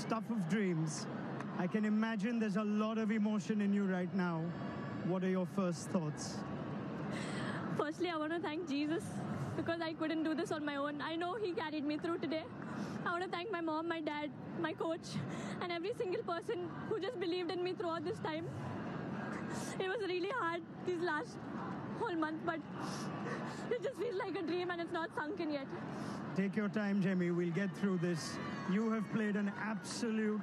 stuff of dreams. I can imagine there's a lot of emotion in you right now. What are your first thoughts? Firstly, I want to thank Jesus because I couldn't do this on my own. I know He carried me through today. I want to thank my mom, my dad, my coach, and every single person who just believed in me throughout this time. It was really hard these last whole month, but it just feels like a dream and it's not sunk in yet. Take your time, Jemi. We'll get through this. You have played an absolute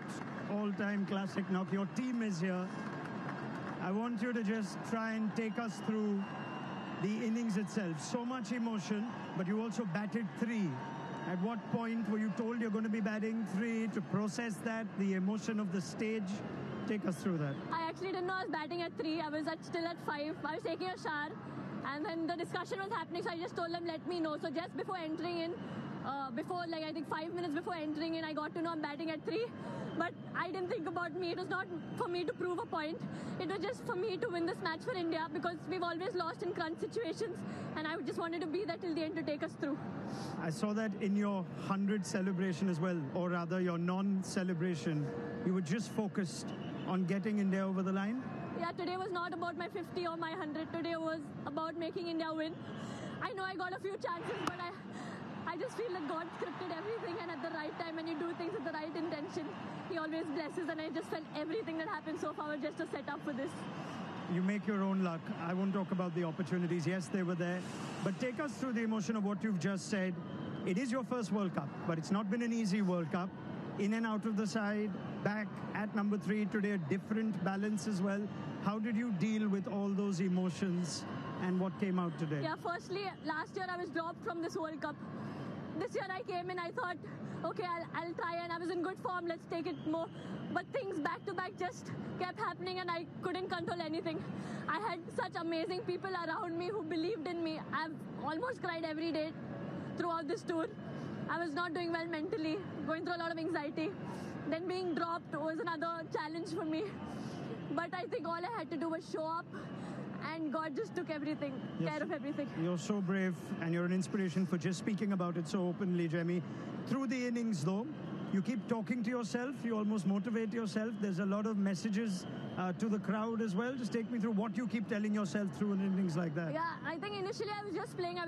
all-time classic knock. Your team is here. I want you to just try and take us through the innings itself. So much emotion, but you also batted 3. At what point were you told you're going to be batting 3 to process that, the emotion of the stage? Take us through that. I actually didn't know I was batting at 3. I was still at 5. I was taking a shower, and then the discussion was happening, so I just told them, let me know. So just before entering in, I think 5 minutes before entering in, I got to know I'm batting at 3. But I didn't think about me. It was not for me to prove a point. It was just for me to win this match for India because we've always lost in crunch situations, and I just wanted to be there till the end to take us through. I saw that in your 100 celebration as well, or rather your non-celebration. You were just focused on getting India over the line? Yeah, today was not about my 50 or my 100. Today was about making India win. I know I got a few chances, but I just feel that God scripted everything, and at the right time, when you do things with the right intention, He always blesses, and I just felt everything that happened so far was just a setup for this. You make your own luck. I won't talk about the opportunities. Yes, they were there. But take us through the emotion of what you've just said. It is your first World Cup, but it's not been an easy World Cup. In and out of the side, back at number 3 today, a different balance as well. How did you deal with all those emotions and what came out today? Yeah, firstly, last year I was dropped from this World Cup. This year I came in, I thought, okay, I'll try, and I was in good form, let's take it more. But things back to back just kept happening and I couldn't control anything. I had such amazing people around me who believed in me. I've almost cried every day throughout this tour. I was not doing well mentally, going through a lot of anxiety. Then being dropped was another challenge for me. But I think all I had to do was show up, and God just took everything, care of everything. You're so brave, and you're an inspiration for just speaking about it so openly, Jemi. Through the innings, though, you keep talking to yourself, you almost motivate yourself. There's a lot of messages to the crowd as well. Just take me through what you keep telling yourself through an innings like that. Yeah, I think initially I was just playing,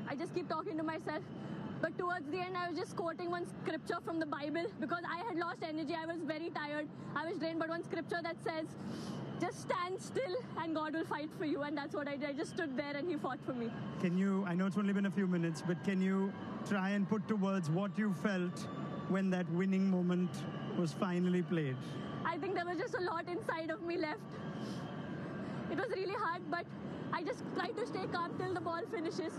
I just keep talking to myself. But towards the end, I was just quoting one scripture from the Bible because I had lost energy. I was very tired. I was drained. But one scripture that says, just stand still and God will fight for you. And that's what I did. I just stood there and He fought for me. Can you, I know it's only been a few minutes, but can you try and put to words what you felt when that winning moment was finally played? I think there was just a lot inside of me left. It was really hard, but I just tried to stay calm till the ball finishes.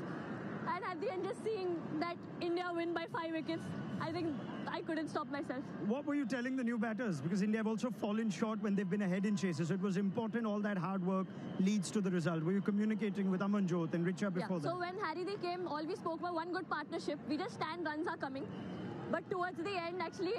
And at the end, just seeing that India win by 5 wickets, I think I couldn't stop myself. What were you telling the new batters? Because India have also fallen short when they've been ahead in chases. So it was important all that hard work leads to the result. Were you communicating with Amanjot and Richa before that? So when Harry came, all we spoke about one good partnership. We just stand, runs are coming. But towards the end, actually,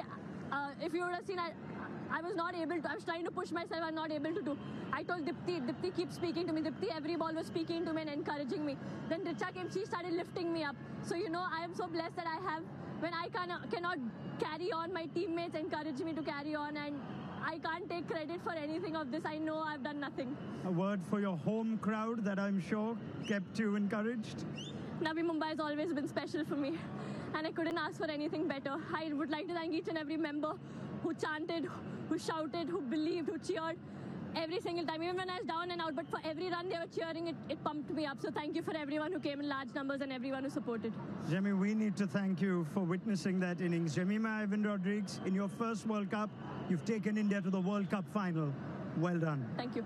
if you would have seen, I was not able to. I was trying to push myself. I'm not able to do. I told Dipti keep speaking to me. Dipti, every ball was speaking to me and encouraging me. Then Richa came. She started lifting me up. So, I am so blessed that I have, when I cannot carry on, my teammates encourage me to carry on. And I can't take credit for anything of this. I know I've done nothing. A word for your home crowd that I'm sure kept you encouraged? Navi Mumbai has always been special for me. And I couldn't ask for anything better. I would like to thank each and every member who chanted, who shouted, who believed, who cheered every single time, even when I was down and out. But for every run they were cheering, it pumped me up. So thank you for everyone who came in large numbers and everyone who supported. Jemi, we need to thank you for witnessing that innings. Jemimah Ivan Rodrigues, in your first World Cup, you've taken India to the World Cup final. Well done. Thank you.